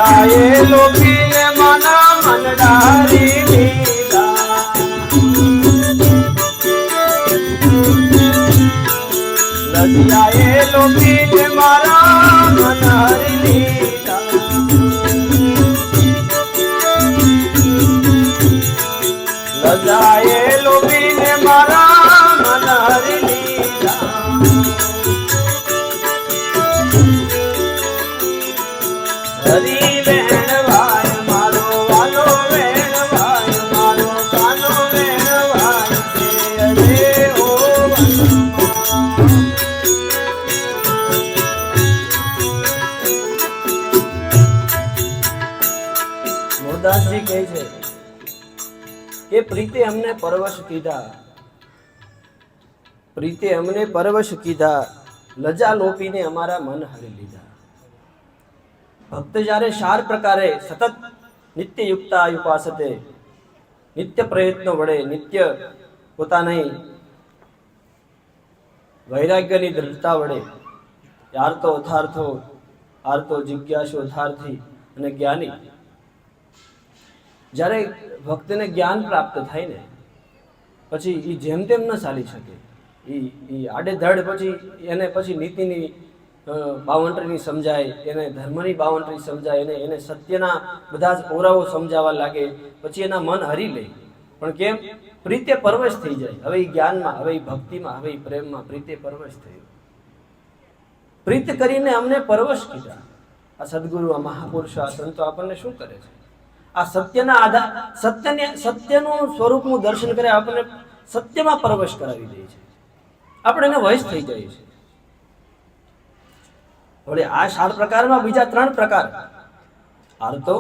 લજાએ લોભીને માના મનડારી લીધા લજાએ લોભીને મારા મનહરી લીધા લજાએ લોભીને મારા મનહરી લીધા હરી વેણવાય મારો વાલો વેણવાય મારો કાનો વેણવાય છે અરે ઓ મોદાસજી કહે છે કે પ્રીતે અમને પરવશ કીધા પ્રીતે અમને પરવશ કીધા લજા લોપીને અમારા મન હરી લીધા ભક્ત જ્યારે સાર પ્રકારે સતત નિત્ય યુક્તા ઉપાસતે નિત્ય પ્રયત્નો વડે નિત્ય પોતાની વૈરાગ્યની દૃઢતા વડે આર્તો અથાર્થો આર્તો જિજ્ઞાસુ અથાર્થી અને જ્ઞાની જ્યારે ભક્તને જ્ઞાન પ્રાપ્ત થાય ને પછી એ જેમ તેમ ન ચાલી શકે એ આડેધડ પછી એને પછી નીતિની બાઉન્ડ્રીની સમજાય એને ધર્મની બાઉન્ડ્રી સમજાય એને સત્યના બધા જ ઓરાઓ સમજાવવા લાગે પછી એના મન હરી લે પણ કેમ પ્રીતે પરવશ થઈ જાય હવે એ જ્ઞાનમાં હવે એ ભક્તિમાં હવે એ પ્રેમમાં પ્રીતે પરવશ થયો પ્રીત કરીને અમને પરવશ કીધા આ સદગુરુ આ મહાપુરુષો આ સંતો આપણને શું કરે છે આ સત્યના આધાર સત્યનું સ્વરૂપનું દર્શન કરે આપણને સત્યમાં પરવશ કરાવી દે છે આપણે એને વશ થઈ જાય છે વળી આ 4 પ્રકારમાં બીજા 3 પ્રકાર આર્તો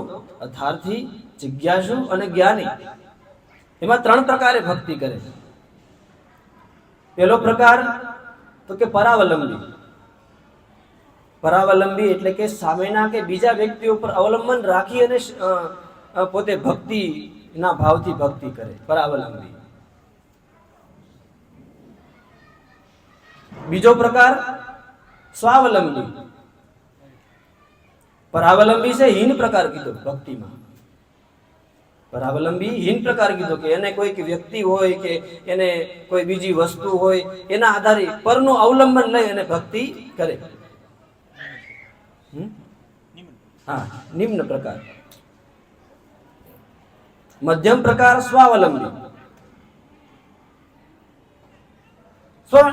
અથાર્થી જિજ્ઞાસુ અને જ્ઞાની એમાં 3 પ્રકારે ભક્તિ કરે છે પહેલો પ્રકાર તો કે પરાવલંબી એટલે કે સામેના કે બીજા વ્યક્તિ ઉપર અવલંબન રાખી અને પોતે ભક્તિના ભાવથી ભક્તિ કરે પરાવલંબી બીજો પ્રકાર સ્વાવલંબી પરાવલંબી છે હીન પ્રકાર કીધો ભક્તિમાં પરાવલંબી હીન પ્રકાર કીધો કે એને કોઈ વ્યક્તિ હોય કે એને કોઈ બીજી વસ્તુ હોય એના આધારે પરનું અવલંબન લઈ અને ભક્તિ કરે હા નિમ્ન પ્રકાર મધ્યમ પ્રકાર સ્વાવલંબી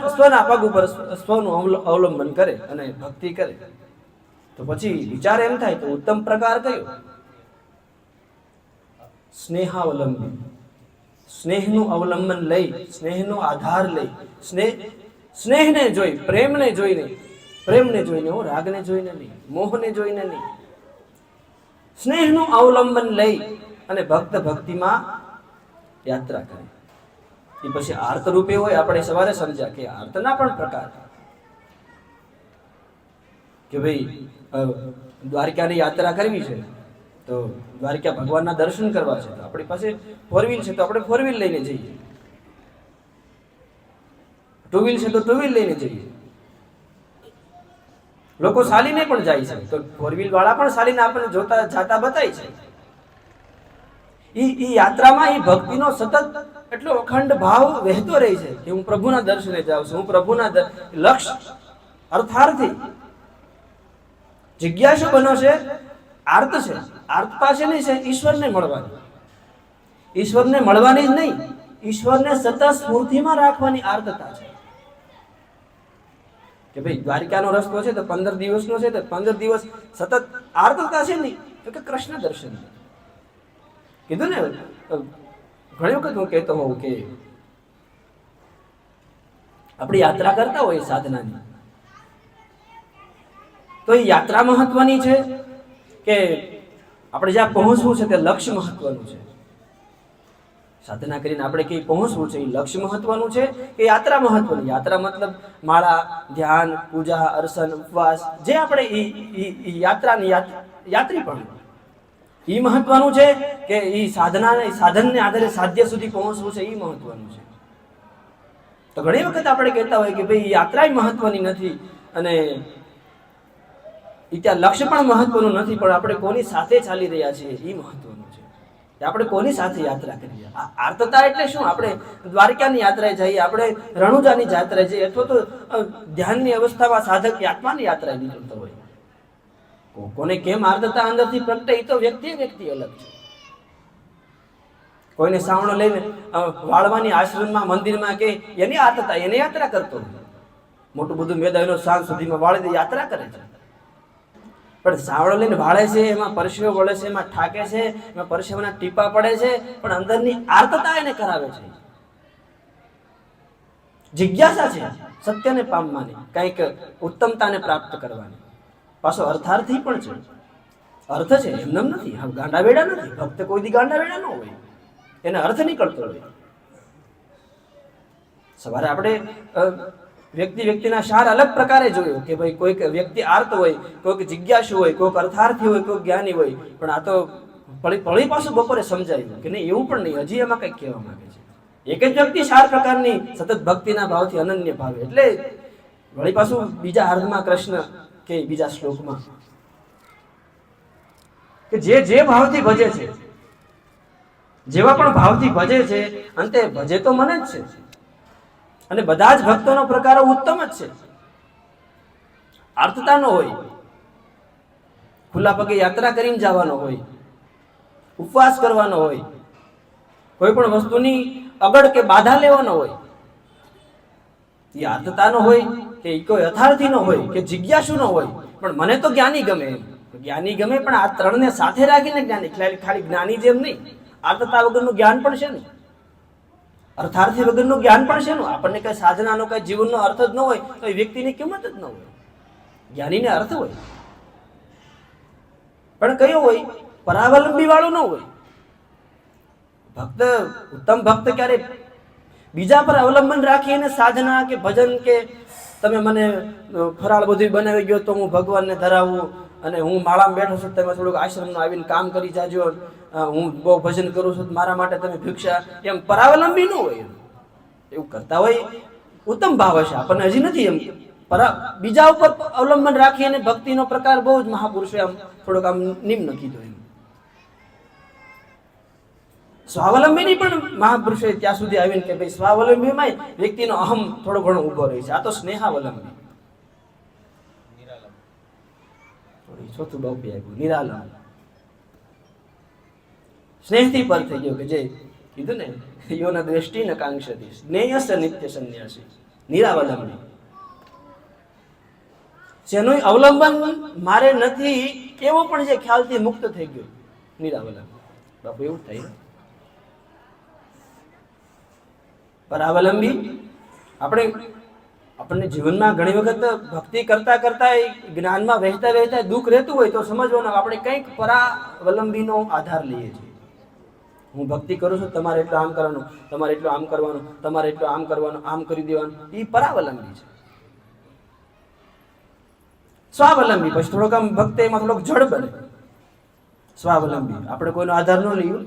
સ્વના પગ ઉપર સ્વનું અવલંબન કરે અને ભક્તિ કરે તો પછી વિચાર એમ થાય તો ઉત્તમ પ્રકાર કયો સ્નેહાવલંબી સ્નેહનું અવલંબન લઈ સ્નેહનો આધાર લઈ સ્નેહને જોઈ પ્રેમને જોઈને રાગને જોઈને નહીં મોહને જોઈને નહીં સ્નેહનું અવલંબન લઈ અને ભક્તિમાં યાત્રા કરે એ પછી આર્ત રૂપે હોય આપણે સવારે સમજ્યા કે આર્તના પણ પ્રકાર કે ભાઈ દ્વારકાની યાત્રા કરવી છે તો દ્વારકા ભગવાનના દર્શન કરવા છે તો આપણી પાસે 4 વ્હીલ છે તો આપણે 4 વ્હીલ લઈને જઈએ 2 વ્હીલ છે તો 2 વ્હીલ લઈને જઈએ લોકો ચાલીને પણ જાય છે તો 4 વ્હીલ વાળા પણ ચાલીને આપણને જાતા બતાય છે ઈ યાત્રામાં ઈ ભક્તિનો સતત એટલો અખંડ ભાવ વહેતો રહે છે કે હું પ્રભુના દર્શને જાઉં છું હું પ્રભુના લક્ષ્ય અર્થાર્થી જિજ્ઞાસુ બનો છે આર્ત છે આર્તતા છે નહીં છે ઈશ્વરને મળવાની જ નહીં ઈશ્વરને સતત સ્મૃતિમાં રાખવાની આર્તતા છે કે ભાઈ દ્વારિકાનો રસ્તો છે તો 15 દિવસનો છે તો 15 દિવસ સતત આર્તતા છે નહીં તો કે કૃષ્ણ દર્શન કીધું ને ઘણી વખત હું કહેતો હોઉં કે આપણી યાત્રા કરતા હોય સાધનાની તો એ યાત્રા મહત્વની છે કે આપણે જ્યાં પહોંચવું છે તે લક્ષ્ય મહત્વનું છે સાધના કરીને આપણે ક્યાંય પહોંચવું છે એ લક્ષ્ય મહત્વનું છે કે યાત્રા મહત્વની યાત્રા મતલબ માળા ધ્યાન પૂજા અર્ચન ઉપવાસ જે આપણે યાત્રાની યાત્રી પણ એ મહત્વનું છે કે એ સાધનને આધારે સાધ્ય સુધી પહોંચવું છે એ મહત્વનું છે તો ઘણી વખત આપણે કહેતા હોય કે ભાઈ યાત્રા મહત્વની નથી અને એ ત્યાં લક્ષ્ય પણ મહત્વનું નથી, પણ આપણે કોની સાથે ચાલી રહ્યા છીએ એ મહત્વનું છે. આપણે કોની સાથે યાત્રા કરીએ. આર્તતા એટલે શું? આપણે દ્વારકાની યાત્રાએ જઈએ, આપણે રણુજાની યાત્રાએ જઈએ, અથવા તો ધ્યાનની અવસ્થામાં સાધક આત્માની યાત્રાએ નીકળતો હોય. કોને કેમ આર્તતા અંદરથી પ્રગટે એ તો વ્યક્તિ અલગ છે. કોઈને સાવણો લઈને વાળવાની આશ્રમમાં મંદિરમાં કે એની આર્તતા, એને યાત્રા કરતો હોય. મોટું બધું મેદાનો સાંજ સુધીમાં વાળી યાત્રા કરે છે. પણ સાવળો લઈને વાળે છે, એમાં પરસેવો વળે છે, એમાં ઠાકે છે, એમાં પરસેવાના ટીપા પડે છે, પણ અંદરની આર્તતા એને કરાવે છે. જિજ્ઞાસા છે સત્યને પામવાની, કંઈક ઉત્તમતાને પ્રાપ્ત કરવાની. પાછો અર્થાર્થી પણ છે. અર્થ છે એમનેમ નથી, ગાંડા વેડા નથી. ભક્ત કોઈ દી ગાંડા વેડા ન હોય, એને અર્થ નીકળતો હોય. સવારે આપણે વ્યક્તિના સાર અલગ પ્રકારે જોયું કે ભાઈ કોઈક વ્યક્તિ આર્ત હોય, કોઈક જિજ્ઞાસુ હોય, કોઈક અર્થાર્થી હોય, કોઈક જ્ઞાની હોય. પણ આ તો પળી પાછું બપોરે સમજાયું કે નહીં, એવું પણ નહીં, હજી એમાં કંઈક કહેવા માંગે છે. એક જ વ્યક્તિ 4 પ્રકારની સતત ભક્તિના ભાવથી અનન્ય ભાવે. એટલે વળી પાછું બીજા અર્ધમાં કૃષ્ણ કે બીજા શ્લોકમાં કે જે ભાવથી ભજે છે, જેવા પણ ભાવથી ભજે છે, અંતે ભજે તો મને જ છે. અને બધા જ ભક્તોનો પ્રકાર ઉત્તમ જ છે. આર્તતાનો હોય, ખુલ્લા પગે યાત્રા કરીને જવાનો હોય, ઉપવાસ કરવાનો હોય, કોઈ પણ વસ્તુની અગડ કે બાધા લેવાનો હોય. એ આર્તતાનો હોય કે કોઈ યથાર્થીનો હોય કે જિજ્ઞાસુનો હોય. પણ મને તો જ્ઞાની ગમે. જ્ઞાની ગમે, પણ આ ત્રણને સાથે રાખીને જ્ઞાની. ખાલી જ્ઞાની જેમ નહીં, આર્તતા વગરનું જ્ઞાન પણ છે ને, અર્થાર્થી વગરનું જ્ઞાન પણ છે. આપણને કઈ સાધનાનો કઈ જીવનનો અર્થ જ ન હોય તો એ વ્યક્તિની કિંમત જ ન હોય. જ્ઞાનીને અર્થ હોય, પણ કયો હોય? પરાવલંબી વાળો ન હોય. ભક્ત, ઉત્તમ ભક્ત ક્યારે બીજા પર અવલંબન રાખીને સાધના કે ભજન કે તમે મને ફરાળ બધું બનાવી ગયો તો હું ભગવાનને ધરાવું, અને હું માળામાં બેઠો છું, તમે થોડુંક આશ્રમમાં આવીને કામ કરી જાજો, હું બહુ ભજન કરું છું, મારા માટે તમે ભિક્ષા, એમ પરાવલંબી ન હોય. એવું કરતા હોય ઉત્તમ ભાવ હશે, આપણને હજી નથી. એમ બીજા ઉપર અવલંબન રાખીને ભક્તિનો પ્રકાર બહુ જ મહાપુરુષે આમ થોડોક આમ નિમ્ન કીધો. એમ સ્વાવલંબીની પણ મહાપુરુષે ત્યાં સુધી આવીને કે ભાઈ સ્વાવલંબીમાં વ્યક્તિનો અહમ થોડો ઘણો ઉભો રહે છે. આ તો સ્નેહાવલંબી. ચોથું બહુ આવ્યું, નિરાલંબ. સ્નેહથી પર થઈ ગયો કે જે કીધું ને, યોના દ્રષ્ટિ ન કાંક્ષતી સ્નેહસ્ય નિત્ય સંન્યાસી. નિરાવલંબી, જેનું અવલંબન મારે નથી એવો પણ જે ખ્યાલથી મુક્ત થઈ ગયો, નિરાવલંબી. બાપુ એવું થાય. પરાવલંબી આપણને જીવનમાં ઘણી વખત ભક્તિ કરતા કરતા જ્ઞાનમાં વહેતા દુઃખ રહેતું હોય તો સમજવાનું આપણે કંઈક પરાવલંબીનો આધાર લઈએ છીએ. હું ભક્તિ કરું છું, તમારે એટલું આમ કરવાનું, તમારે એટલું આમ કરવાનું, તમારે એટલું આમ કરવાનું, આમ કરી દેવાનું. એ પરાવલંબી છે. સ્વાવલંબી પછી થોડોક આમ ભક્ત એમાં થોડોક જડ બને. સ્વાવલંબી આપણે કોઈનો આધાર ન લઈએ,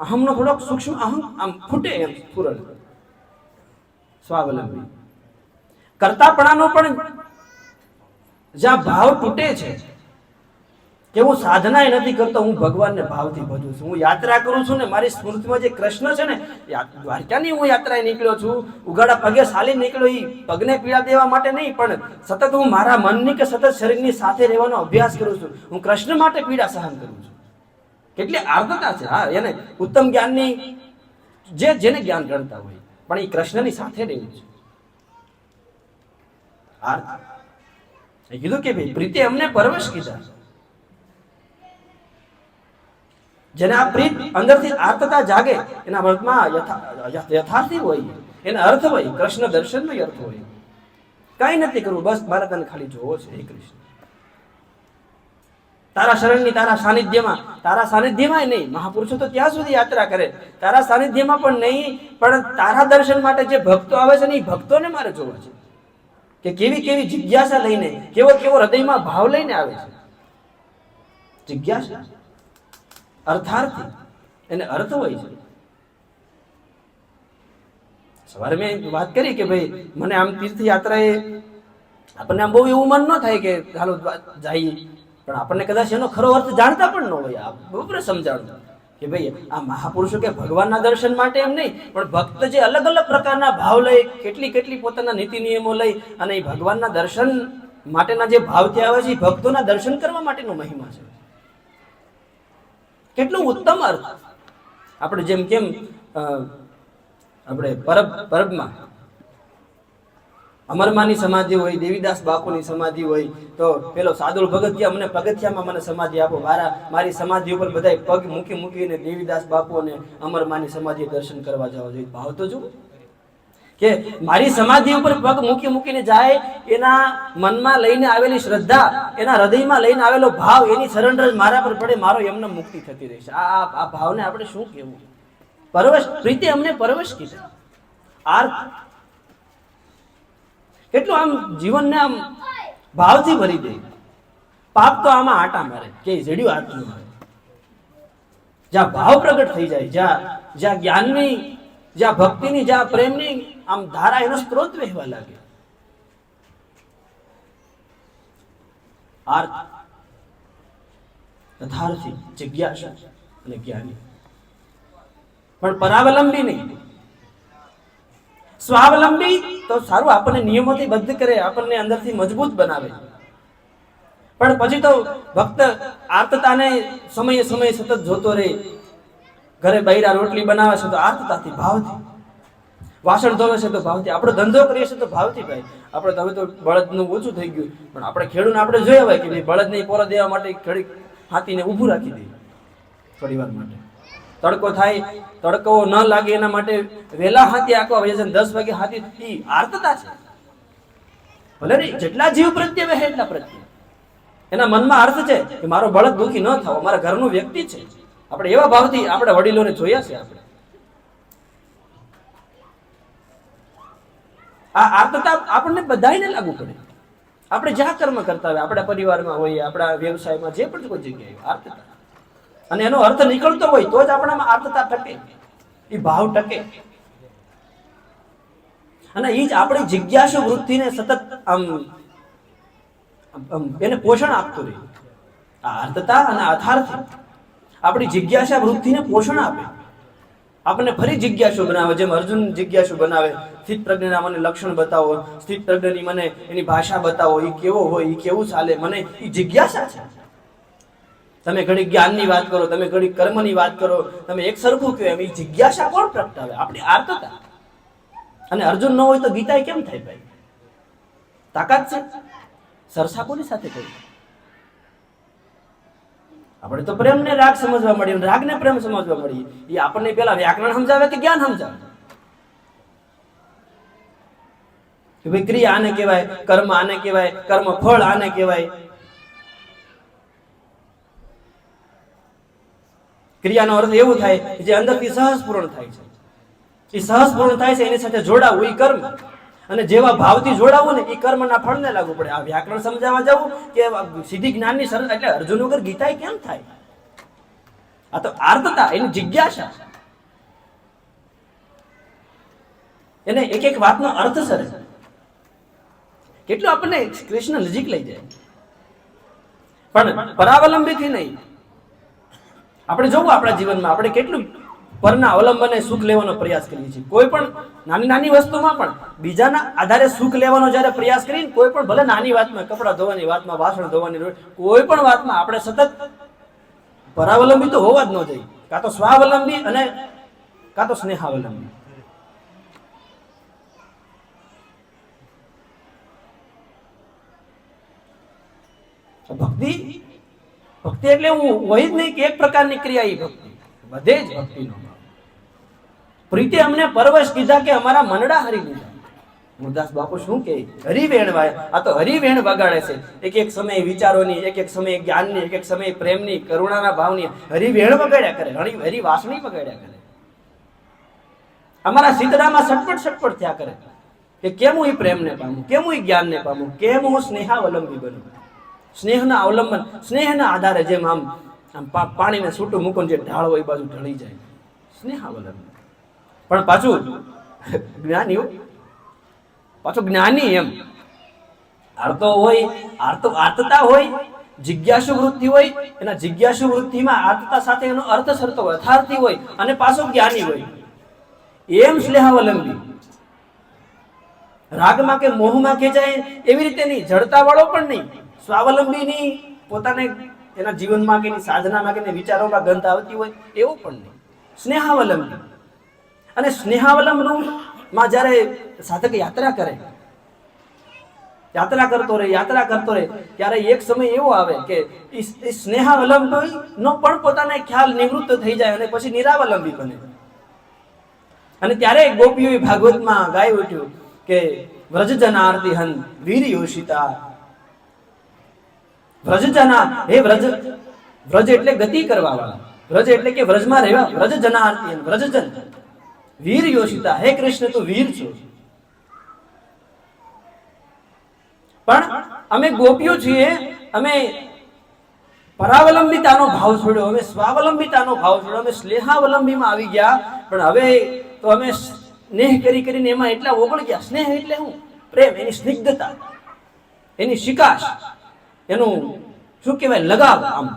અહમનો થોડોક સૂક્ષ્મ અહમ આમ ફૂટે એમ સ્ફુરણ. સ્વાવલંબી કરતાપણાનો પણ જ્યાં ભાવ તૂટે છે કે હું સાધના નથી કરતો, હું ભગવાનને ભાવથી ભજું છું, હું યાત્રા કરું છું ને મારી સ્મૃતિમાં જે કૃષ્ણ છે ને, દ્વારકાની હું યાત્રાએ નીકળ્યો છું, ઉગાડા પગે ચાલી નીકળ્યો. એ પગને પીડા દેવા માટે નહીં, પણ સતત હું મારા મનની કે સતત શરીરની સાથે રહેવાનો અભ્યાસ કરું છું. હું કૃષ્ણ માટે પીડા સહન કરું છું. કેટલી આર્તતા છે. હા, એને ઉત્તમ જ્ઞાનની જેને જ્ઞાન ગણતા હોય, પણ એ કૃષ્ણની સાથે રહેવું છે. કીધું કે ભાઈ પ્રીતે અમને પરવશ કીધા. જેને આ પ્રીત અંદરથી આર્તતા જાગે, એના વર્તમાં યથાર્થી હોય, એના અર્થ હોય, કૃષ્ણ દર્શનનો અર્થ હોય. કઈ નથી કરવું, બસ મારે તને ખાલી જોવો છે. હે કૃષ્ણ, તારા શરણની, તારા સાનિધ્યમાં નહીં. મહાપુરુષો તો ત્યાં સુધી યાત્રા કરે, તારા સાનિધ્યમાં પણ નહીં, પણ તારા દર્શન માટે જે ભક્તો આવે છે ને, એ ભક્તોને મારે જોવા છે કે કેવી કેવી જિજ્ઞાસા લઈને, કેવો હૃદયમાં ભાવ લઈને આવે છે. જિજ્ઞાસા અર્થાર્થી, એને અર્થ હોય છે. સવારે મેં વાત કરી કે ભાઈ મને આમ તીર્થયાત્રાએ આપણને આમ બહુ એવું મન ન થાય કે ચાલો જઈએ, પણ આપણને કદાચ એનો ખરો અર્થ જાણતા પણ ન હોય. આ બરાબર સમજાણું કે ભાઈ આ મહાપુરુષો કે ભગવાનના દર્શન માટે એમ નહીં, પણ ભક્ત જે અલગ અલગ પ્રકારના ભાવ લઈ, કેટલી પોતાના નીતિ નિયમો લઈ અને એ ભગવાનના દર્શન માટેના જે ભાવથી આવે છે, એ ભક્તોના દર્શન કરવા માટેનો મહિમા છે. કેટલું ઉત્તમ અર્થ. આપણે જેમ કેમ આપણે પરબમાં અમરમાની સમાધિ હોય, દેવીદાસ બાપુની સમાધિ હોય, તો પેલો સાદુલ ભગત કે અમને પગથિયામાં મને સમાધિ આપો, મારી સમાધિ ઉપર બધા પગ મૂકીને દેવીદાસ બાપુ અને અમરમાની સમાધિ દર્શન કરવા જવા જોઈએ. ભાવ તો જુઓ કે મારી સમાધિ ઉપર પગ મૂકીને જાય, એના મનમાં લઈને આવેલી શ્રદ્ધા, એના હૃદયમાં લઈને આવેલો ભાવ, એની સરેન્ડર મારા પર પડે, મારો એમને મુક્તિ થતી રહેશે. આ ભાવને આપણે શું કહેવું? પરવશ પ્રીતિ અમને પરવશ કીધા. આર્થ કેટલું આમ જીવનને આમ ભાવથી ભરી દે. પાપ તો આમાં આટા મારે કે જડ્યું હાથ ન મારે. જ્યાં ભાવ પ્રગટ થઈ જાય, જ્યાં જ્ઞાનની, જ્યાં ભક્તિની, જ્યાં પ્રેમની આમ ધારા, એનો સ્ત્રોત વહેવા લાગે. આર્થ, તથાર્થી, જિજ્ઞાસુ અને જ્ઞાની, પણ પરાવલંબી નહીં. સ્વાવલંબી તો સારું, આપણને નિયમોથી બદ્ધ કરે, આપણને અંદરથી મજબૂત બનાવે, પણ પછી તો ભક્ત આર્તતાને સમયે સતત જોતો રહે. ઘરે બૈરા રોટલી બનાવે છે તો આર્તતાથી, ભાવથી. વાસણ ધોવે છે તો ભાવથી. આપણો ધંધો કરીએ છીએ તો ભાવથી. ભાઈ આપણે તો હવે તો બળદનું ઓછું થઈ ગયું, પણ આપણે ખેડૂતને આપણે જોયા હોય કે ભાઈ બળદને પોરો દેવા માટે ઘડી હાથીને ઊભું રાખી દે થોડી વાર માટે. તડકો થાય, તડકો ન લાગે એના માટે વહેલા હાથી આંકવા વજે છે, 10 વાગે હાથી. આર્તતા છે. ભલે નહીં જેટલા જીવ પ્રત્યે વહે એટલા પ્રત્યે એના મનમાં અર્થ છે કે મારો બળદ દુઃખી ન થાવ, મારા ઘરનું વ્યક્તિ છે. આપણે એવા ભાવથી આપણે વડીલોને જોયા છે. આપણે આ આર્તતા આપણને બધાને લાગુ પડે. આપણે જ્યાં કર્મ કરતા હોય, આપણા પરિવારમાં હોય, આપણા વ્યવસાયમાં, જે પણ કોઈ જગ્યાએ આર્તતા, અને એનો અર્થ નીકળતો હોય તો જ આપણામાં આર્તતા ટકે, એ ભાવ ટકે. અને એ જ આપણી જિજ્ઞાસુ વૃત્તિને સતત એને પોષણ આપતું રહે. આ આર્તતા અને આધારથી આપણી જિજ્ઞાસા વૃત્તિને પોષણ આપે, આપણને ફરી જિજ્ઞાસુ બનાવે. જેમ અર્જુન જિજ્ઞાસુ બનાવે, સ્થિત પ્રજ્ઞના મને લક્ષણ બતાવો, સ્થિત પ્રજ્ઞની મને એની ભાષા બતાવો, એ કેવો હોય, એ કેવું ચાલે, મને એ જિજ્ઞાસા છે. તમે ઘડી જ્ઞાનની વાત કરો, તમે ઘડી કર્મની વાત કરો, તમે એક સરખું કહો, એમ એ જિજ્ઞાસા કોણ પ્રગટાવે? આપણી આર્તતા. અને અર્જુન ન હોય તો ગીતા કેમ થાય? ભાઈ તાકાત છે. સરસા કોની સાથે કરી? આપણે તો પ્રેમને રાગ સમજવા મળી, રાગને પ્રેમ સમજવા મળી. એ આપણને પેલા વ્યાકરણ સમજાવે કે જ્ઞાન સમજાવે કે ભાઈ ક્રિયા આને કહેવાય, કર્મ આને કહેવાય, કર્મ ફળ આને કહેવાય. ક્રિયાનો અર્થ એવું થાય કે જે અંદરથી સહજ પૂર્ણ થાય છે. એ સહજ પૂર્ણ થાય છે, એની સાથે જોડાવું એ કર્મ. અને જેવા ભાવથી જોડાવું ને એ કર્મના ફળને લાગુ પડે. આ વ્યાકરણ સમજાવવા જવું કે સીધી જ્ઞાનની સરળ, એટલે અર્જુન વગર ગીતા કેમ થાય? આ તો આર્તતા, એની જિજ્ઞાસા, એને એક એક વાતનો અર્થ સરે. કેટલું આપણને કૃષ્ણ નજીક લઈ જાય, પણ પરાવલંબીથી નહીં. આપણે જોવું આપણા જીવનમાં આપણે કેટલું પરના અવલંબને સુખ લેવાનો પ્રયાસ કરીએ છીએ. કોઈ પણ નાની વસ્તુમાં પણ બીજાના આધારે સુખ લેવાનો જ્યારે પ્રયાસ કરીએ, કોઈ પણ ભલે નાની વાતમાં, કપડાં ધોવાની વાતમાં, વાસણ ધોવાની, કોઈ પણ વાતમાં આપણે સતત પરાવલંબી તો હોવા જ ન જોઈએ. કાં તો સ્વાવલંબી અને કાં તો સ્નેહાવલંબી. ભક્તિ એટલે એવું હોય જ નહીં કે એક પ્રકારની ક્રિયા. એ ભક્તિ બધે જ ભક્તિનો ભાવ. પ્રીતિ અમને પરવશ કીધા કે અમારા મનડા હરી લીધા. મુરદાસ બાપુ શું કહે? હરિવેણ વાય. આ તો હરિવેણ વગાડે છે. એક એક સમયે વિચારોની, એક એક સમયે જ્ઞાનની, એક એક સમયે પ્રેમની, કરુણાના ભાવની હરિવેણ વગાડ્યા કરે, હરી વાસણી વગાડ્યા કરે. અમારા સીતડામાં સટપટ થયા કરે કે કેમ હું એ પ્રેમને પામું, કેમ હું એ જ્ઞાનને પામું, કેમ હું સ્નેહાવલંબી બનું. સ્નેહના અવલંબન, સ્નેહના આધારે જેમ આમ પાણીને છૂટું મૂકો, જે ઢાળ હોય એ બાજુ ઢળી જાય, સ્નેહાવલંબન. પણ પાછું જ્ઞાની, પાછું જ્ઞાની એમ આર્તો હોય, આર્તતા હોય, જિજ્ઞાસુ વૃત્તિ હોય, એના જિજ્ઞાસુ વૃત્તિમાં આર્તતા સાથે એનો અર્થ સરતો યથાર્થી હોય અને પાછો જ્ઞાની હોય. એમ સ્નેહાવલંબી. રાગમાં કે મોહમાં ખેંચાય એવી રીતે નહીં, જડતા વાળો પણ નહીં, સ્વાવલંબી નહીં, પોતાને એના જીવનમાં કે સાધનામાં કે વિચારોમાં ગંધ આવતી હોય એવું પણ નહીં, સ્નેહાવલંબી. અને સ્નેહાવલંબનું માં જ્યારે સાધક યાત્રા કરે, યાત્રા કરતો રહે ત્યારે એક સમય એવો આવે કે એ સ્નેહાવલંબી નો પણ પોતાને ખ્યાલ નિવૃત્ત થઈ જાય અને પછી નિરાવલંબી બને. અને ત્યારે ગોપીઓએ ભાગવતમાં ગાઈ ઉઠ્યું કે વ્રજજનાર્તિ હન વીર યોષિતા. વ્રજજના, હે વ્રજ, વ્રજ એટલે ગતિ કરવા વાળા, વ્રજ એટલે કે વ્રજમાં રહેવા, વ્રજજનાર્તિ હન, વ્રજજન વીર યોષિતા, હે કૃષ્ણ તું વીર છો. પણ અમે ગોપીઓ છીએ, અમે પરાવલંબિતાનો ભાવ છોડ્યો, અમે સ્વાવલંબિતાનો ભાવ છોડ્યો, અમે સ્નેહાવલંબીમાં આવી ગયા. પણ હવે તો અમે સ્નેહ કરીને એમાં એટલા ઓગળ ગયા. સ્નેહ એટલે શું? પ્રેમ, એની સ્નિગ્ધતા, એની શિકાશ, એનું શું કહેવાય, લગાવ. આમ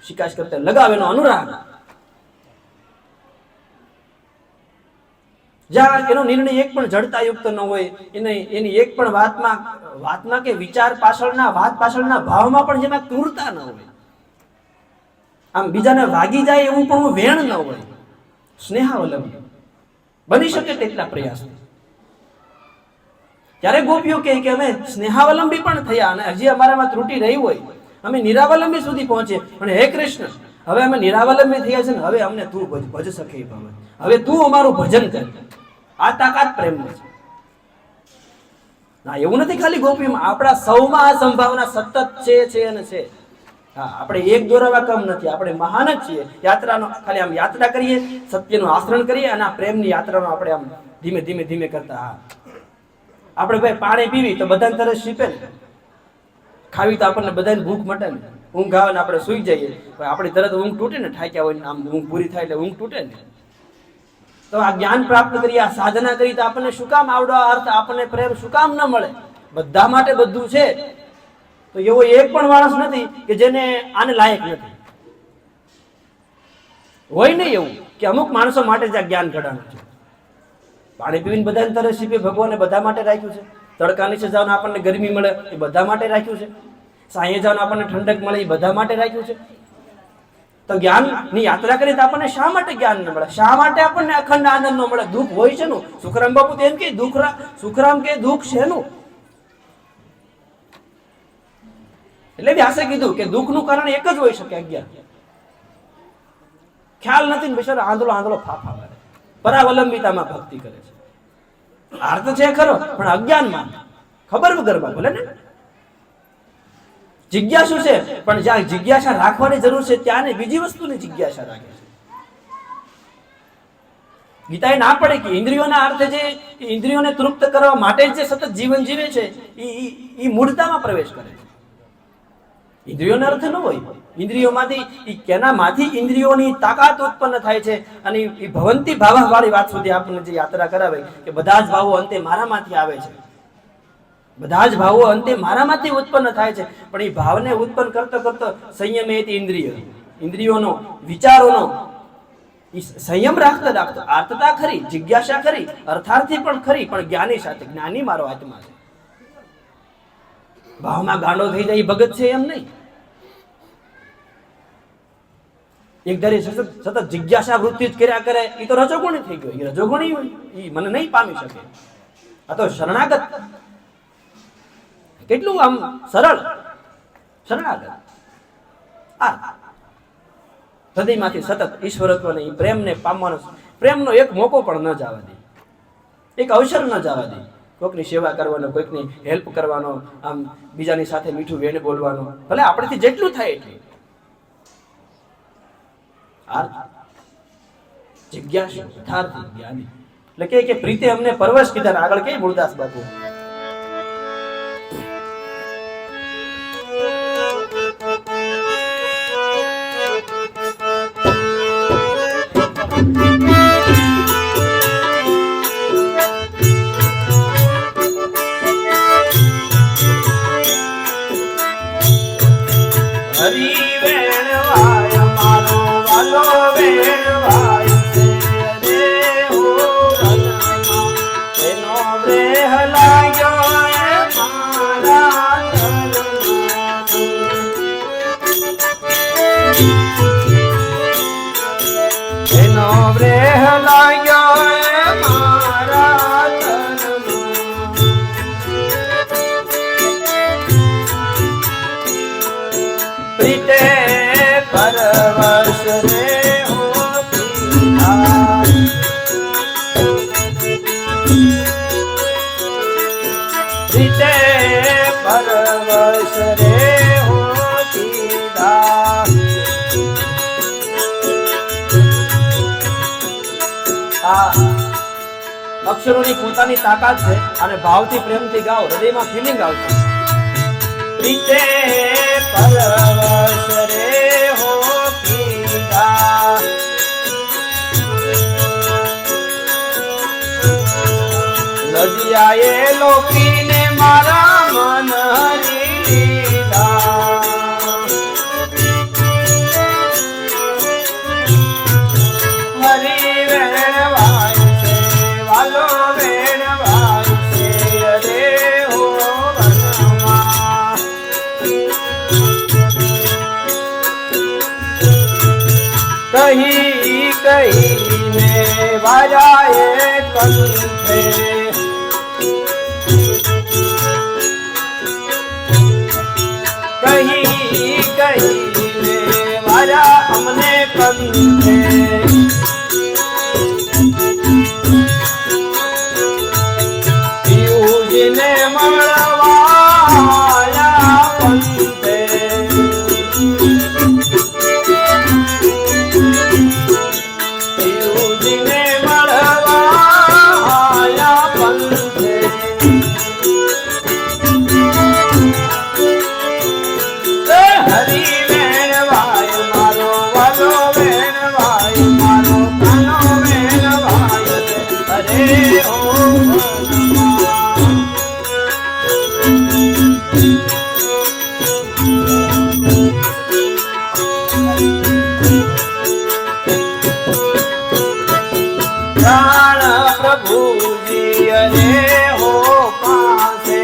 શિકાશ કરતા લગાવ, એનો અનુરાગ. જ્યાં એનો નિર્ણય એક પણ જડતાયુક્ત ન હોય, એની એક પણ વાતમાં કે વિચાર પાછળના, વાત પાછળના ભાવમાં પણ જેમાં ક્રૂરતા ન હોય, આમ બીજાને વાગી જાય એવું પણ વેણ ન હોય. સ્નેહાવલંબી બની શકે તેટલા પ્રયાસ. ત્યારે ગોપીઓ કહે કે અમે સ્નેહાવલંબી પણ થયા અને હજી અમારામાં ત્રુટિ રહી હોય, અમે નિરાવલંબી સુધી પહોંચે, પણ હે કૃષ્ણ હવે અમે નિરાવલંબી થયા છે ને, હવે અમને તું ભજ સખે ભવ, હવે તું અમારું ભજન કર. આ તાકાત પ્રેમમાં છે. ના, એવું નથી ખાલી ગોપીમાં, આપણા સૌમાં આ સંભાવના સતત છે અને છે. હા, આપણે એક દોરાવા કમ નથી, આપણે મહાન જ છીએ. યાત્રાનો ખાલી આમ યાત્રા કરીએ, સત્યનું આચરણ કરીએ અને આ પ્રેમની યાત્રાનો આપણે આમ ધીમે ધીમે કરતા. હા, આપણે ભાઈ પાણી પીવી તો બધાને તરસ છીપે ને, ખાવી તો આપણને બધાને ભૂખ મટે ને, ઊંઘ આવે ને આપણે સુઈ જઈએ, આપણે તરત ઊંઘ તૂટે ને, ઠાક્યા હોય ને આમ ઊંઘ પૂરી થાય એટલે ઊંઘ તૂટે ને. તો આ જ્ઞાન પ્રાપ્ત કરી, આ સાધના કરી તો આપણને શું કામ આવડો અર્થ, આપણને પ્રેમ શું કામ ન મળે? બધા માટે બધું છે. તો એવો એક પણ માણસ નથી કે જેને આને લાયક નથી. હોય નહીં એવું કે અમુક માણસો માટે જ આ જ્ઞાન ઘડાનું છે. પાણી પીવીને બધાને તરસ છીપે, ભગવાને બધા માટે રાખ્યું છે. તડકા નીચે જવાનું આપણને ગરમી મળે એ બધા માટે રાખ્યું છે. સાંયે જવાનું આપણને ઠંડક મળે એ બધા માટે રાખ્યું છે. તો જ્ઞાનની યાત્રા કરી તો આપણને શા માટે જ્ઞાન ન મળે? શા માટે આપણને અખંડ આનંદ ન મળે? દુઃખ હોય છે નું? સુખરામ બાપુ તો એમ કે સુખરામ કે દુઃખ છે નું? એટલે વ્યાસે કીધું કે દુઃખનું કારણ એક જ હોઈ શકે, અજ્ઞાન. ખ્યાલ નથી ને બિચારો આંધળો ફાફા મારે, પરાવલંબિતામાં ભક્તિ કરે છે. અર્થ છે ખરો, પણ અજ્ઞાનમાં, ખબર વગરમાં. ભલે ને જિજ્ઞાસુ છે, પણ જ્યાં જિજ્ઞાસા રાખવાની જરૂર છે ત્યાં બીજી વસ્તુની જિજ્ઞાસા રાખે છે. ગીતાએ ના પડે કે ઇન્દ્રિયોના અર્થે જે ઇન્દ્રિયોને તૃપ્ત કરવા માટે જે સતત જીવન જીવે છે એ મૂળતામાં પ્રવેશ કરે છે. ઇન્દ્રિયોનો અર્થ ન હોય. ઇન્દ્રિયોમાંથી કેનામાંથી ઇન્દ્રિયોની તાકાત ઉત્પન્ન થાય છે. અને એ ભવંતી ભાવા વાળી વાત સુધી આપણને જે યાત્રા કરાવે કે બધા જ ભાવો અંતે મારામાંથી આવે છે, બધા જ ભાવો અંતે મારામાંથી ઉત્પન્ન થાય છે. પણ એ ભાવને ઉત્પન્ન કરતો સંયમે ઇન્દ્રિયોનો, વિચારોનો સંયમ રાખતો આર્તતા ખરી, જિજ્ઞાસા ખરી, અર્થાર્થી પણ ખરી, પણ જ્ઞાની સાથે. જ્ઞાની મારો આત્મા છે. ભાવમાં ગાંડો થઈ જાય ભગત છે એમ નહીં. એક ધારી સતત જિજ્ઞાસા વૃત્તિ જ કર્યા કરે એ તો રજોગુણી થઈ ગયો. એ રજોગુણી હોય એ મને નહીં પામી શકે. આ તો શરણાગત, કેટલું આમ સરળ શરણાગત. આ હૃદયમાંથી સતત ઈશ્વરત્વને, પ્રેમને પામવાનો, પ્રેમનો એક મોકો પણ ન જવા દે, એક અવસર ન જવા દે. કોઈકની સેવા કરવાનો, કોઈકની હેલ્પ કરવાનો, આમ બીજાની સાથે મીઠું વેણ બોલવાનો, ભલે આપણેથી જેટલું થાય એટલું. જિજ્ઞાસુ, યથાર્થી, જ્ઞાની. એટલે કે પ્રીતે અમને પરવશ કીધા. આગળ કે મૂળદાસ બાપુ એનો બ્રેહ લાગ્યો મારા તનમાં. પ્રીતે પરવશ રે હોતીલા. પ્રીતે પરવશ રે હોતીલા. આ અક્ષરોની પોતાની તાકાત છે અને ભાવથી પ્રેમથી ગાઓ, હૃદયમાં ફિલિંગ આવશે. પ્રીતે પરવશ રે હોતીલા. લજિયાએ લોપીને મારા મન હરી લીધા. હરી વેણવાય છે વાલો વેણવાય છે રે હો વનમાં. કહી કહીને વાજાએ કંઠે. કહી કહીને વાજા અમને કંઠે. પિયુજીને મળવાયા પંથે. પિયુજીને મળવાયા પંથે. હરી વેણવાય મારો વાલો વેણવાય મારો કાનો વેણવાય અરે ઓ પ્રાણ પ્રભુજી અરે હો પાસે.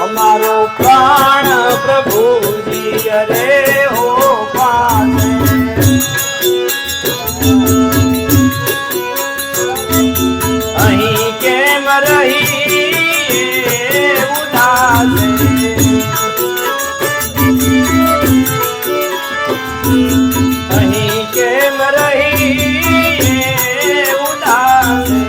અમારો પ્રાણ પ્રભુજી અરે હો પાસે. અહીં કેમ રહી ઉદાસે. અહીં કેમ રહી ઉદાસે.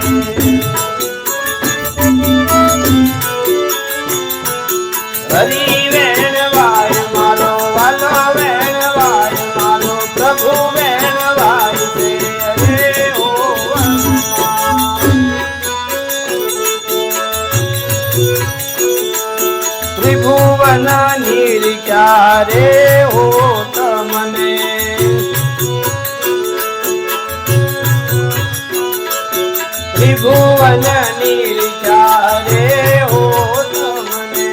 હરી વેણવાય મારો વાલો વેણવાય મારો પ્રભુ વેણવાય છે રે હો વનમાં. ત્રિભુવન નિર્જા રે હો તમને. ત્રિભુવન નિર્જા રે હો તમને.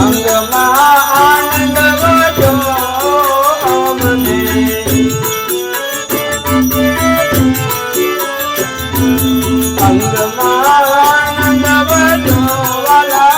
અંગમાં આનંદ વધો અમને. અંગમાં આનંદ વધો વાલા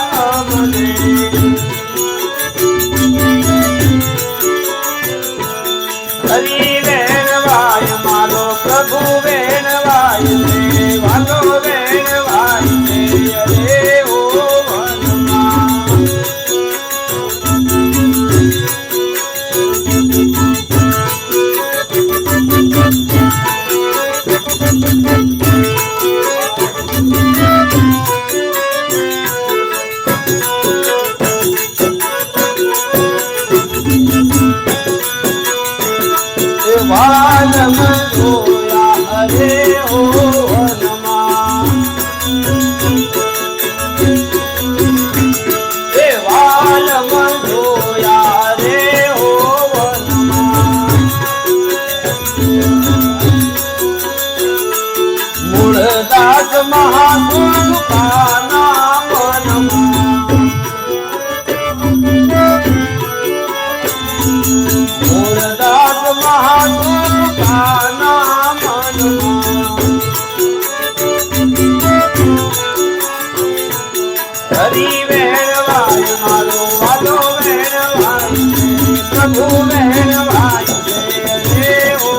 હરી વેણવાય મારો વાલો વેણવાય પ્રભુ વેણવાય રે હો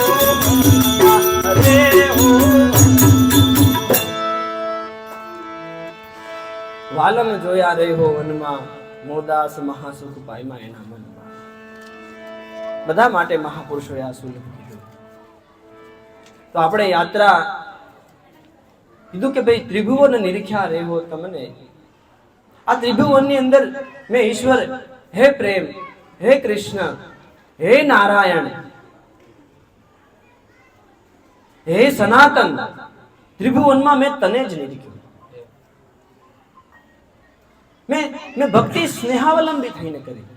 રે હો. વાલમ જોયા રહ્યો વનમાં મોદાસ મહાસુખ પાયમાં એના મનમાં. બધા માટે મહાપુરુષોએ આ સુલભ કીધું. તો આપણે યાત્રા કીધું કે ભાઈ ત્રિભુવન નિરીખ્યા રહેવો તમને. આ ત્રિભુવનની અંદર મેં ઈશ્વર હે પ્રેમ, હે કૃષ્ણ, હે નારાયણ, હે સનાતન, ત્રિભુવનમાં મેં તને જ નિરીખ્યું. મેં ભક્તિ સ્નેહાવલંબી થઈને કરી.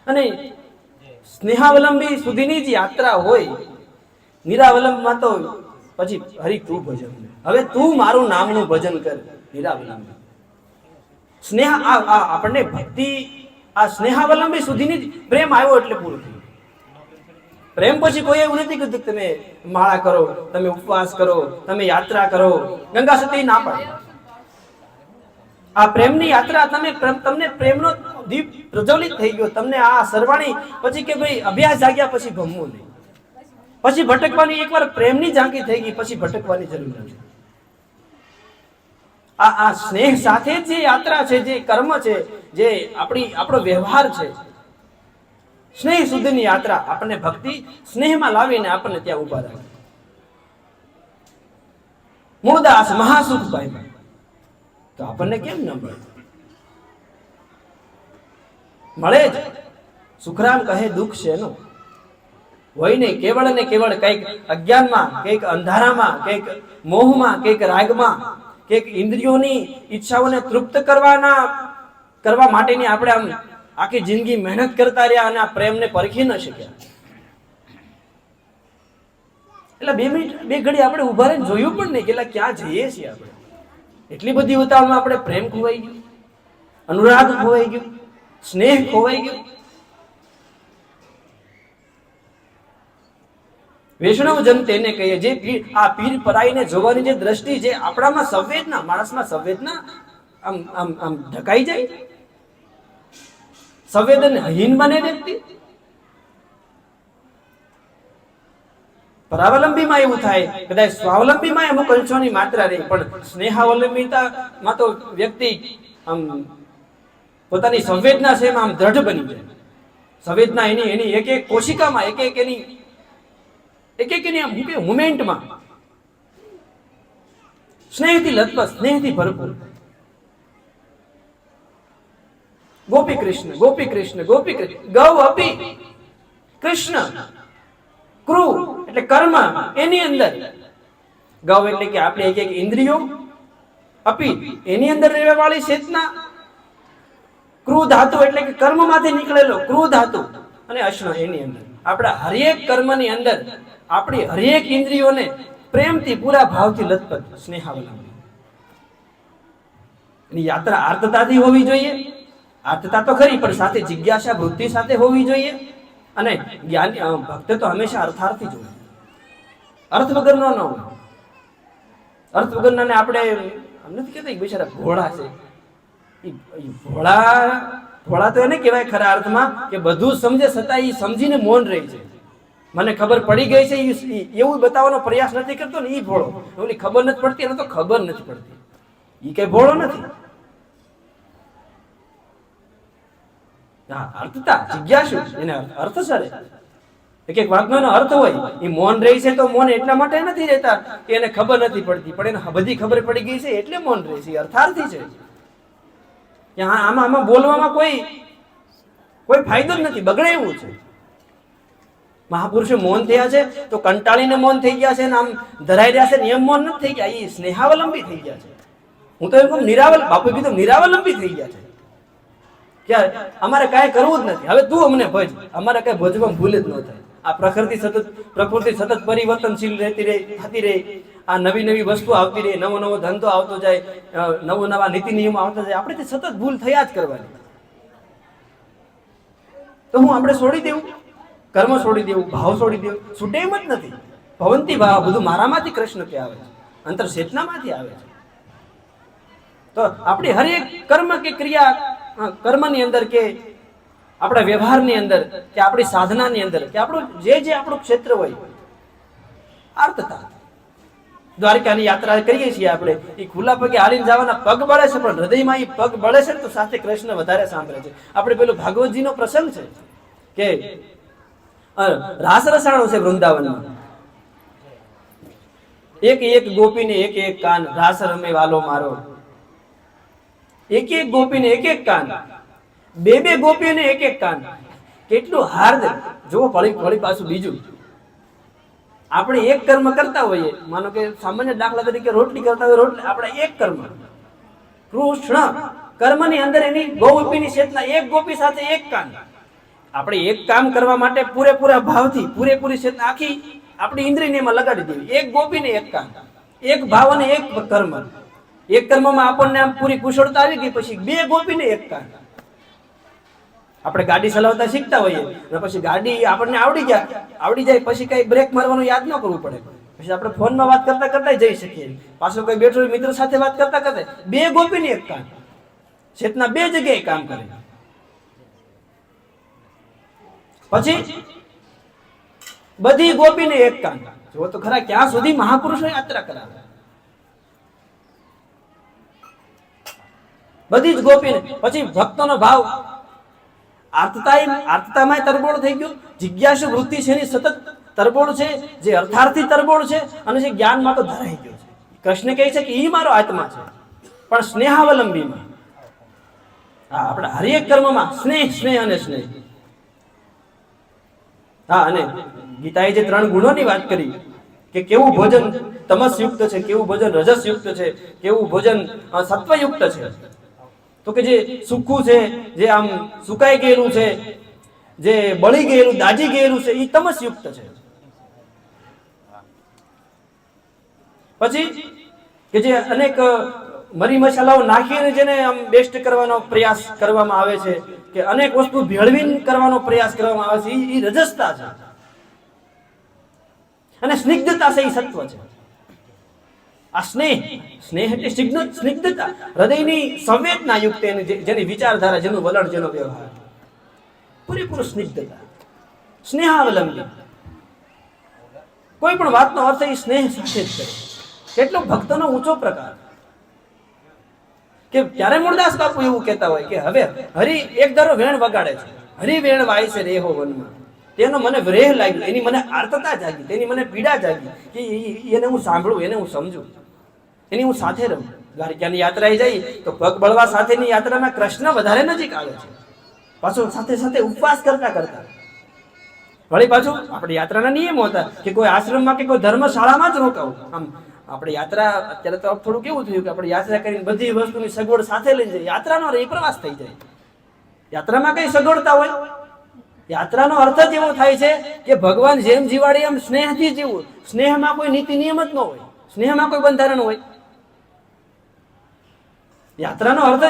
અને સ્નેહાવલંબી સુધીની જ યાત્રા હોય. નિરાવલંબમાં તો પછી હરી તું ભજન, હવે તું મારું નામનું ભજન કર. નિરાવલંબી સ્નેહ આપણને ભક્તિ આ સ્નેહાવલંબી સુધીની જ પ્રેમ આવ્યો એટલે પૂરું થયું. પ્રેમ પછી કોઈ એવું નથી કીધું કે તમે માળા કરો, તમે ઉપવાસ કરો, તમે યાત્રા કરો. ગંગા સતી ના પાડે. આ પ્રેમની યાત્રા તમને પ્રેમનો દીપ પ્રજ્વલિત થઈ ગયો. તમને આ સરવાણી પછી કે ભાઈ અભ્યાસ જાગ્યા પછી ભમવું નહીં. પછી ભટકવાની એકવાર પ્રેમની ઝાંકી થઈ ગઈ પછી ભટકવાની જરૂર નથી. આ સ્નેહ સાથે જે યાત્રા છે, જે કર્મ છે, જે આપણો વ્યવહાર છે, સ્નેહ સુધીની યાત્રા આપણને ભક્તિ સ્નેહમાં લાવીને આપણને ત્યાં ઉભા રાખે. મૂળદાસ મહાસુખ પામ્યા તો આપણને કેમ ન મળે? મળે જ. સુખરામ કહે દુઃખ છે એનું હોય નહીં. કેવળ ને કેવળ કઈક અજ્ઞાનમાં, કઈક અંધારામાં, કઈક મોહમાં, કઈક રાગમાં, કઈક ઇન્દ્રિયોની ઈચ્છાઓને તૃપ્ત કરવા માટેની આપણે આમ આખી જિંદગી મહેનત કરતા રહ્યા અને આ પ્રેમને પરખી ન શક્યા. એટલે 2 મિનિટ 2 ઘડી આપણે ઉભા રહીને જોયું પણ નહીં કે ક્યાં જઈએ છીએ આપણે. એટલી બધી ઉતાવળમાં આપણે પ્રેમ ખોવાઈ ગયો, અનુરાગ ખોવાઈ ગયો, સ્નેહ ખોવાઈ ગયો. વૈષ્ણવજન તેને કહીએ જે આ પીર પરાઈને જોવાની જે દ્રષ્ટિ, જે આપણામાં સંવેદના, માણસમાં સંવેદના આમ આમ આમ ઢકાઈ જાય, સંવેદનહીન બને વ્યક્તિ. પરાવલંબીમાં એવું થાય, કદાચ સ્વાવલંબીમાં અમુક અંશોની માત્રા રહી, પણ સ્નેહાવલંબીતામાં તો વ્યક્તિ આમ પોતાની સંવેદના છે એમાં આમ દ્રઢ બની જાય. સંવેદના એની એક એક કોશિકામાં, એક એક એની મુમેન્ટમાં સ્નેહથી લથપથ, સ્નેહથી ભરપૂર. ગોપી કૃષ્ણ, ગોપી કૃષ્ણ, ગોપી કૃષ્ણ, ગૌ અપી કૃષ્ણ, ક્રુ એટલે કર્મ, એની અંદર ગૌ એટલે કે આપણે એક એક ઇન્દ્રિયો, અપી એની અંદર રહેવા વાળી ચેતના, ક્રુ ધાતુ એટલે કે કર્મમાંથી નીકળેલો ક્રુ ધાતુ, અને અશ્ન એની અંદર આપણા હરેક કર્મની અંદર આપણી હરેક ઇન્દ્રિયોને પ્રેમથી પૂરા ભાવથી લથપથ સ્નેહાવલંબી. એની યાત્રા આર્તતાથી હોવી જોઈએ. આર્તતા તો ખરી, પણ સાથે જિજ્ઞાસા વૃત્તિ સાથે હોવી જોઈએ. અને જ્ઞાની ભક્ત તો હંમેશા અર્થાર્થી જ હોય, અર્થ વગરનો ન હોય. અર્થ વગરના ને આપણે નથી કહેતા બિચારા ભોળા છે. ભોળા તો એને કહેવાય ખરા અર્થમાં કે બધું સમજે છતાં એ સમજીને મૌન રહી છે. મને ખબર પડી ગઈ છે એવું બતાવવાનો પ્રયાસ નથી કરતો ને એ ભોળો. એની ખબર નથી પડતી એને તો ખબર નથી પડતી, એ કઈ ભોળો નથી. અર્થતા જિજ્ઞાસુ એને અર્થ સરે. એક એક વાતનો એનો અર્થ હોય. એ મૌન રહી છે તો મૌન એટલા માટે નથી રહેતા કે એને ખબર નથી પડતી, પણ એને બધી ખબર પડી ગઈ છે એટલે મૌન રહે છે. અર્થાર્થી છે. આમાં બોલવામાં કોઈ ફાયદો જ નથી, બગડે એવું છે. મહાપુરુષો મૌન થયા છે તો કંટાળીને મૌન થઈ ગયા છે, આમ ધરાઈ રહ્યા છે, નિયમ મૌન નથી થઈ ગયા, એ સ્નેહાવલંબી થઈ ગયા છે. હું તો એમ કહું બાપુ કીધું નિરાવલંબી થઈ ગયા છે કે અમારે કાંઈ કરવું જ નથી, હવે તું અમને ભજ, અમારે કઈ ભજવામાં ભૂલ જ ન થાય. આ પ્રકૃતિ સતત પરિવર્તનશીલ થતી રહે. આ નવી નવી વસ્તુ આવતી રહે, નવો નવો ધંધો આવતો જાય, નવા નીતિ નિયમો આવતા જાય. આપણે સતત ભૂલ થયા જ કરવાની. તો હું આપણે છોડી દેવું, કર્મ છોડી દેવું, ભાવ છોડી દેવું? છૂટે એમ જ નથી. ભવંતી ભાવ બધું મારામાંથી કૃષ્ણ કે આવે છે, અંતર ચેતનામાંથી આવે છે. તો આપણી હરેક કર્મ કે ક્રિયા, કર્મની અંદર કે આપણા વ્યવહારની અંદર કે આપણી સાધનાની અંદર કે આપણું જે આપણું ક્ષેત્ર હોય, આર્તતા. દ્વારકાની યાત્રા કરીએ છીએ આપણે, એ ખુલ્લા પગે હાલીને જવાના પગ બળે છે, પણ હૃદયમાં એ પગ બળે છે તો સાથે કૃષ્ણ વધારે સાંભળે છે. આપણે પેલું ભાગવતજીનો પ્રસંગ છે કે રાસ રસાણો છે વૃંદાવનમાં. એક એક ગોપીને એક એક કાન, રાસ રમે વાલો મારો. એક એક ગોપીને એક એક કાન, બે બે ગોપીને એક એક કાન. કેટલું હાર્દ જો ફળી પાછું બીજું. આપણે એક કર્મ કરતા હોઈએ, માનો કે સામાન્ય દાખલા તરીકે રોટલી કરતા હોય, રોટલી આપણે એક કર્મ, કૃષ્ણ કર્મની અંદર એની ગોપીની ચેતના, એક ગોપી સાથે એક કાન. આપણે એક કામ કરવા માટે પૂરેપૂરા ભાવથી પૂરેપૂરી ચેતના આખી આપણી ઇન્દ્રિયને એમાં લગાડી દેવી. એક ગોપીને એક કાન, એક ભાવ અને એક કર્મ. એક કર્મમાં આપણને આમ પૂરી કુશળતા આવી ગઈ, પછી બે ગોપીને એક કાન. આપણે ગાડી ચલાવતા શીખતા હોઈએ અને પછી ગાડી આપણને આવડી જાય, પછી કઈ બ્રેક મારવાનું યાદ ન કરવું પડે, પછી આપણે ફોનમાં વાત કરતા કરતા જઈ શકીએ. પાછો કોઈ બેઠો મિત્ર સાથે વાત કરતા કરતા બે ગોપીને એક કાન, ચેતના બે જગ્યાએ કામ કરે. પછી બધી ગોપીને એક કાન. જો તો ખરા ક્યાં સુધી મહાપુરુષો યાત્રા કરાવે, બધી જ ગોપીને. પછી ભક્તોનો ભાવ, આર્તતામાં તરબોળ થઈ ગયો. જિજ્ઞાસુ વૃત્તિ છે એની સતત તરબોળ છે, જે અર્થાર્થી તરબોળ છે, અને જે જ્ઞાનમાં તો ધરાઈ ગયો છે. કૃષ્ણ કહે છે કે ઈ મારો આત્મા છે, પણ સ્નેહાવલંબીમાં, હા, આપણા હરેક કર્મમાં સ્નેહ અને સ્નેહ. હા, અને ગીતાએ જે 3 ગુણોની વાત કરી કે કેવું ભોજન તમસયુક્ત છે, કેવું ભોજન રજસયુક્ત છે, કેવું ભોજન સત્વયુક્ત છે. તો કે જે સૂકું છે, જે આમ સુકાઈ ગયેલું છે, જે બળી ગયેલું દાજી ગયેલું છે, એ તમસયુક્ત છે. પછી કે જે અનેક મરી મસાલાઓ નાખીને જેને આમ બેસ્ટ કરવાનો પ્રયાસ કરવામાં આવે છે, કે અનેક વસ્તુ ભેળવીને કરવાનો પ્રયાસ કરવામાં આવે છે, એ રજસતા છે. અને સ્નિગ્ધતા છે, એ સત્વ છે. આ સ્નેહ એટલે સ્નિગ્ધતા, હૃદયની સંવેદના યુક્ત, જેની વિચારધારા, જેનું વલણ, જેનો વ્યવહાર, પૂરેપૂરું સ્નિગ્ધતા, સ્નેહાવલંબી. કોઈ પણ વાતનો અર્થ એ સ્નેહ સાથે જ કરે. કેટલો ભક્તનો ઊંચો પ્રકાર. કે ત્યારે મૂળદાસ બાપુ એવું કહેતા હોય કે હવે હરિ એક ધારો વેણ વગાડે છે, હરિ વેણ વાય છે રેહો વનમાં, તેનો મને વ્રેહ લાગ્યો, એની મને આર્તતા જાગી, તેની મને પીડા જાગી, કે એને હું સાંભળું, એને હું સમજું, એની હું સાથે રહું. દ્વારકાની યાત્રાએ જઈ તો પગ બળવા સાથેની યાત્રામાં કૃષ્ણ વધારે નજીક આવે છે. પાછું સાથે સાથે ઉપવાસ કરતા વળી પાછું આપણે યાત્રાના નિયમો હતા કે કોઈ આશ્રમમાં કે કોઈ ધર્મશાળામાં જ રોકાવું. આમ આપણે યાત્રા અત્યારે તો થોડું કેવું થયું કે આપણે યાત્રા કરીને બધી વસ્તુની સગવડ સાથે લઈને જઈએ, યાત્રાનો રહી પ્રવાસ થઈ જાય. યાત્રામાં કઈ સગવડતા હોય? યાત્રાનો અર્થ જ એવો થાય છે કે ભગવાન જેમ જીવાડે એમ સ્નેહથી જીવવું. સ્નેહમાં કોઈ નીતિ નિયમ જ ન હોય, સ્નેહમાં કોઈ બંધારણ હોય. યાત્રાનો અર્થ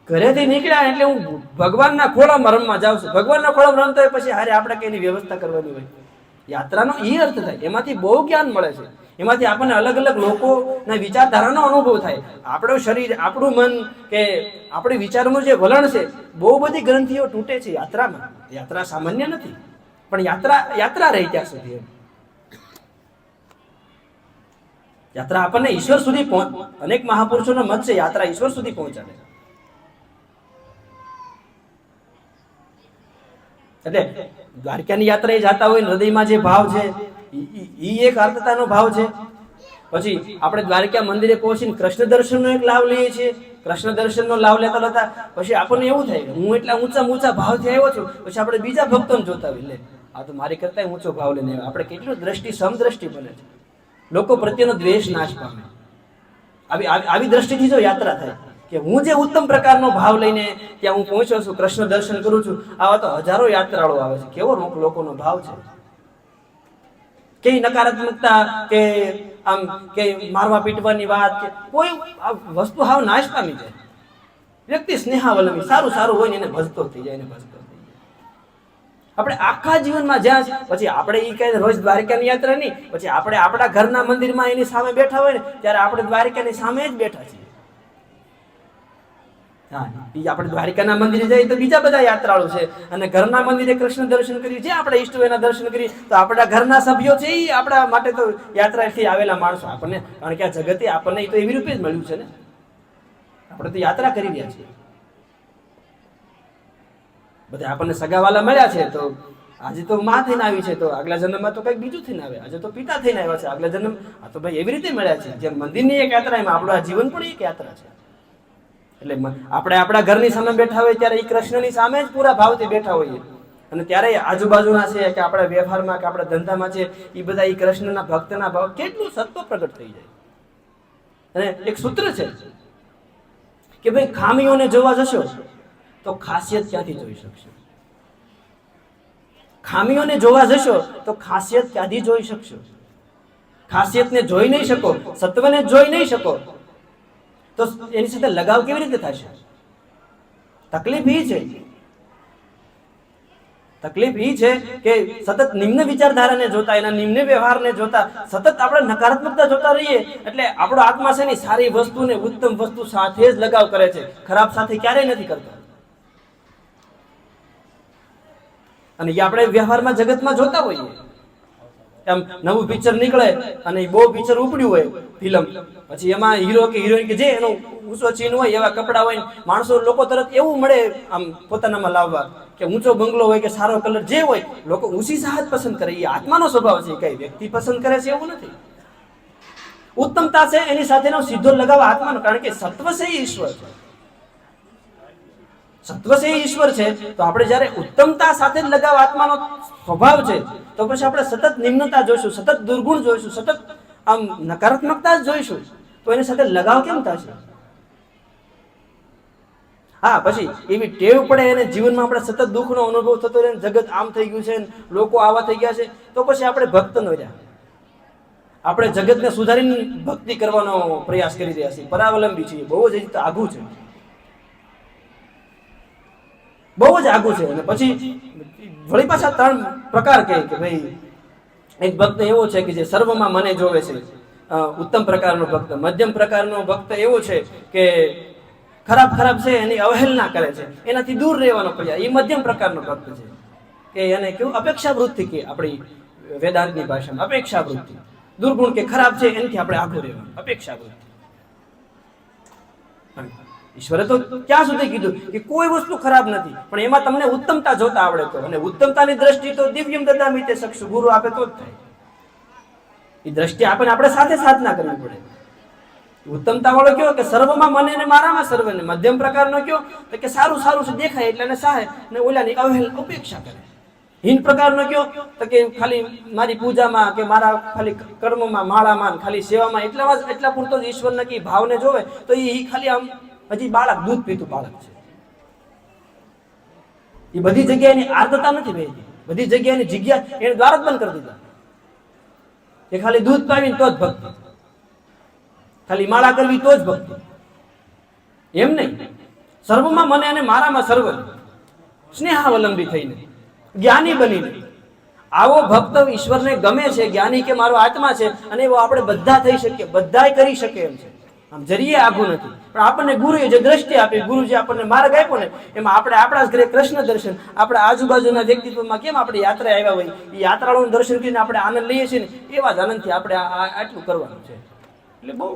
ઘરેથી નીકળ્યા એટલે હું ભગવાનના ખોળામાં રમવા જાઉં છું. ભગવાનના ખોળામાં રમતો હોય પછી હારે આપણે કઈની વ્યવસ્થા કરવાની હોય. યાત્રાનો એ અર્થ થાય. એમાંથી બહુ જ્ઞાન મળે છે. એમાંથી આપણને અલગ અલગ લોકોના વિચારધારાનો અનુભવ થાય. આપણું શરીર, આપણું મન કે આપણી વિચારનું જે વલણ છે, બહુ બધી ગ્રંથિઓ તૂટે છે યાત્રામાં. યાત્રા સામાન્ય નથી, પણ યાત્રા રહી ત્યાં સુધી. યાત્રા આપણને ઈશ્વર સુધી અનેક મહાપુરુષોનો મત છે, યાત્રા ઈશ્વર સુધી પહોંચાડે. એટલે દ્વારકાની યાત્રાએ જતા હોય, હૃદયમાં જે ભાવ છે એ એક આર્તતાનો ભાવ છે. પછી આપણે દ્વારકા મંદિરે પહોંચીને કૃષ્ણ દર્શનનો એક લાભ લઈએ છીએ. કૃષ્ણ દર્શનનો લાભ લેતા પછી આપણને એવું થાય હું એટલા ઊંચા ભાવથી આવ્યો છું, પછી આપણે બીજા ભક્તોને જોતા હોય, લે આ તો મારી કરતા ઊંચો ભાવ લઈને આવ્યો. આપણે કેટલું સમદ્રષ્ટિ બને છે, લોકો પ્રત્યેનો દ્વેષ નાશ પામે. આવી દ્રષ્ટિથી જો યાત્રા થાય કે હું જે ઉત્તમ પ્રકારનો ભાવ લઈને ત્યાં હું પહોંચ્યો છું, કૃષ્ણ દર્શન કરું છું, આવા તો હજારો યાત્રાળુઓ આવે છે. કેવો લોકોનો ભાવ છે, કઈ નકારાત્મકતા કે આમ કે મારવા પીટવાની વાત કે કોઈ વસ્તુ હાવ નાશ પામી જાય. વ્યક્તિ સ્નેહાવલંબી, સારું હોય ને એને ભજતો થઈ જાય. આપણે આખા જીવનમાં જ્યાં પછી આપણે એ કઈ રોજ દ્વારકાની યાત્રા નહીં, પછી આપણે આપણા ઘરના મંદિરમાં એની સામે બેઠા હોય ને ત્યારે આપણે દ્વારકાની સામે જ બેઠા છીએ. હા, એ આપણે દ્વારિકાના મંદિરે જઈએ તો બીજા બધા યાત્રાળુ છે, અને ઘરના મંદિરે કૃષ્ણ દર્શન કરીએ, જે આપણે ઈષ્ટ એના દર્શન કરીએ, તો આપણા ઘરના સભ્યો છે એ આપણા માટે તો યાત્રાથી આવેલા માણસો આપણને, કારણ કે આ જગતે આપણને તો એવી રૂપે જ મળ્યું છે ને, આપણે તો યાત્રા કરી રહ્યા છીએ. બધા આપણને સગાવાલા મળ્યા છે, તો આજે તો માં થઈને આવી છે, તો આગલા જન્મમાં તો કંઈક બીજું થઈને આવે, આજે તો પિતા થઈને આવ્યા છે, આગલા જન્મ આ તો ભાઈ એવી રીતે મળ્યા છે. જેમ મંદિરની એક યાત્રા, એમાં આપણું આ જીવન પણ એક યાત્રા છે. એટલે આપણે આપણા ઘરની સામે બેઠા હોય ત્યારે એ કૃષ્ણની સામે જ પૂરા ભાવથી બેઠા હોઈએ, અને ત્યારે આજુબાજુના છે કે આપણા વ્યવહારમાં કે આપણા ધંધામાં છે એ બધા એ કૃષ્ણના ભક્તના ભાવ કેટલું સત્વ પ્રગટ થઈ જાય. અને એક સૂત્ર છે કે ભાઈ ખામીઓને જોવા જશો તો ખાસિયત ક્યાંથી જોઈ શકશો, ખામીઓને જોવા જશો તો ખાસિયત ક્યાંથી જોઈ શકશો. ખાસિયતને જોઈ નહીં શકો, સત્વને જોઈ નહીં શકો, તો એની સાથે લગાવ કેવી રીતે થશે? તકલીફ એ છે, તકલીફ એ છે કે સતત નિમ્ન વિચારધારાને જોતા, એના નિમ્ન વ્યવહારને જોતા, સતત આપણે નકારાત્મકતા જોતા રહીએ, એટલે આપણો આત્મા છે ને સારી વસ્તુને ઉત્તમ વસ્તુ સાથે જ લગાવ કરે છે, ખરાબ સાથે ક્યારેય નથી કરતો. અને એ આપણે વ્યવહારમાં જગતમાં જોતા હોઈએ, એમ નવું પિક્ચર નીકળે અને બહુ પિક્ચર ઉપડ્યું હોય ફિલ્મ, પછી એમાં હીરો કે હિરોઈન કે જે એનો ઊંચો ચીન હોય, એવા કપડા હોય, માણસો લોકો તરત એવું મળે આમ પોતાનામાં લાવવા કે ઊંચો બંગલો હોય કે સારો કલર જે હોય, લોકો ઊંચી સાહસ પસંદ કરે. એ આત્માનો સ્વભાવ છે, કઈ વ્યક્તિ પસંદ કરે છે એવું નથી. ઉત્તમતા છે એની સાથેનો સીધો લગાવ આત્માનો, કારણ કે સત્વ છે એ ઈશ્વર છે, સત્વ છે એ ઈશ્વર છે. તો આપણે જ્યારે ઉત્તમતા સાથે જ લગાવ આત્માનો સ્વભાવ છે, તો પછી આપણે સતત નિમ્નતા જોઈશું, સતત દુર્ગુણ જોઈશું, સતત આમ નકારાત્મકતા જ જોઈશું, તો એની સાથે લગાવ કેમ થશે? હા, પછી એવી ટેવ પડે એને જીવનમાં આપણે સતત દુઃખનો અનુભવ થતો રહે, જગત આમ થઈ ગયું છે, લોકો આવા થઈ ગયા છે, તો પછી આપણે ભક્ત ન રહ્યા. આપણે જગતને સુધારીને ભક્તિ કરવાનો પ્રયાસ કરી રહ્યા છીએ, પરાવલંબી છીએ, બહુ જ આઘું છે, બહુ જ આઘું છે. અને પછી વળી પાછા 3 પ્રકાર કહે કે ભાઈ એક ભક્ત એવો છે કે જે સર્વમાં મને જોવે છે, ઉત્તમ પ્રકારનો ભક્ત. મધ્યમ પ્રકારનો ભક્ત એવો છે કે ખરાબ છે એની અવહેલના કરે છે, એનાથી દૂર રહેવાનો પ્રયાસ, એ મધ્યમ પ્રકારનો ભક્ત છે. કે એને કેવું અપેક્ષા વૃત્તિ કે આપણી વેદાંતની ભાષામાં અપેક્ષા વૃત્તિ. દુર્ગુણ કે ખરાબ છે એનાથી આપણે આઘું રહેવાનું, અપેક્ષા વૃત્તિ. ઈશ્વરે તો ક્યાં સુધી કીધું કે કોઈ વસ્તુ ખરાબ નથી, પણ એમાં તમને ઉત્તમતા જોતા આવડે તો, અને ઉત્તમતાની દ્રષ્ટિ તો દિવ્યમ દદામિ તે ચક્ષુ, ગુરુ આપે તો જ થાય. એ દ્રષ્ટિ આપણને આપણે સાથે સાધના કરવી પડે. ઉત્તમતા વાળો કયો કે સર્વમાં મને અને મારામાં સર્વને. મધ્યમ પ્રકારનો કયો તો કે સારું છે દેખાય એટલે એને સહાય, અને ઓલાની અવહેલ ઉપેક્ષા કરે. હીન પ્રકારનો કયો તો કે ખાલી મારી પૂજામાં કે મારા ખાલી કર્મમાં, માળામાં, ખાલી સેવામાં એટલા પૂરતો જ ઈશ્વરના કે ભાવને જોવે, તો એ ખાલી આમ હજી બાળક, દૂધ પીતું બાળક છે. એ બધી જગ્યાએ એની આર્તતા નથી વહેતી, બધી જગ્યાએ જગ્યા એને દ્વાર જ બંધ કરી દીધા. એ ખાલી દૂધ પાવીને તો જ ભક્તિ, ખાલી માળા કરવી તો જ ભક્તિ, એમ નહીં. સર્વમાં મને અને મારામાં સર્વ, સ્નેહાવલંબી થઈને, જ્ઞાની બનીને. આવો ભક્ત ઈશ્વરને ગમે છે, જ્ઞાની કે મારો આત્મા છે, અને એવો આપણે બધા થઈ શકીએ, બધા કરી શકે એમ છે. આમ જરીએ આઘું નથી, પણ આપણને ગુરુએ જે દ્રષ્ટિ આપી, ગુરુ જે આપણને માર્ગ આપ્યો ને, એમાં આપણે આપણા જ ઘરે કૃષ્ણ દર્શન, આપણા આજુબાજુના વ્યક્તિત્વમાં કેમ આપણે યાત્રા આવ્યા હોય, એ યાત્રાળુનું દર્શન કરીને આપણે આનંદ લઈએ છીએ ને, એવા જ આનંદથી આપણે આટલું કરવાનું છે. એટલે બહુ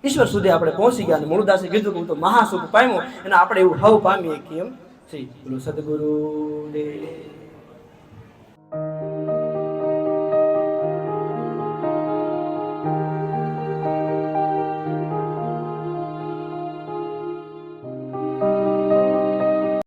ઈશ્વર સુધી આપણે પહોંચી ગયા. મૂળદાસે કીધું કે હું તો મહાસુખ પામ્યો, અને આપણે એવું હવ પામીએ કે એમ છે. બોલો સદગુરુ દેવ.